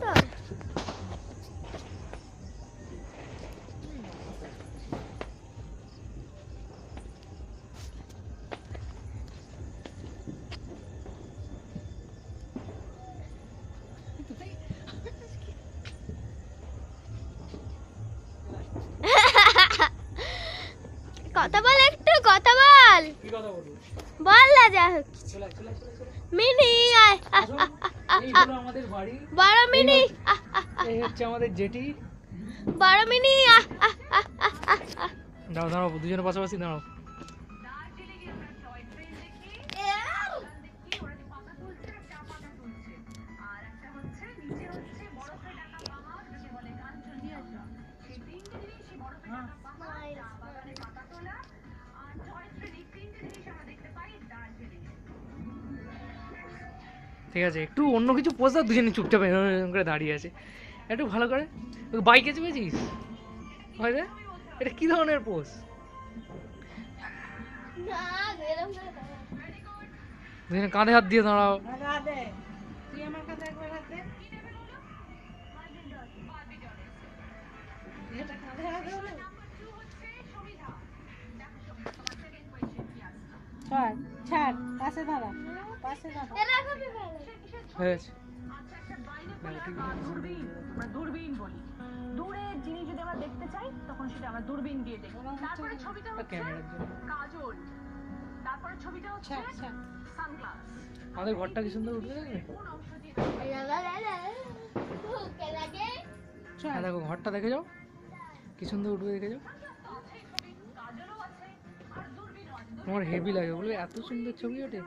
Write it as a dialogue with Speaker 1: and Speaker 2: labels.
Speaker 1: তো কথা বল, একটু কথা বল।
Speaker 2: কি কথা বলবো?
Speaker 1: বল না যা
Speaker 2: চলে চলে চলে।
Speaker 1: মিনি আয়।
Speaker 2: এই হলো আমাদের বাড়ি।
Speaker 1: বড় মিনি
Speaker 2: এই হচ্ছে আমাদের জেটি।
Speaker 1: বড় মিনি
Speaker 2: দাঁড়াও দাঁড়াও, দুজনের পাশাপাশি দাঁড়াও। ঠিক আছে, একটু অন্য কিছু পোজ দাও। দুজনে চুপচাপ এরকম করে দাঁড়িয়ে আছে, একটু ভালো করে। বাইকে চেপেছিস হয় রে? এটা কি ধরনের পোজ? দুজনে কাঁধে হাত দিয়ে দাঁড়াও। হয়েছে।
Speaker 3: দূরবীন বলি, দূরের জিনিস যদি আমরা দেখতে চাই তখন সেটা আমরা দূরবীন দিয়ে দেখি। তারপরে ছবিটা হচ্ছে কাজল, তারপরে ছবিটা হচ্ছে সানগ্লাস।
Speaker 2: আমাদের ঘরটা কি সুন্দর উঠবে দেখবে। দেখো ঘরটা দেখে যাও, কি সুন্দর উঠবে, দেখে যাও। তোমার হেভি লাগে বলবে, এত সুন্দর ছবি ওঠে।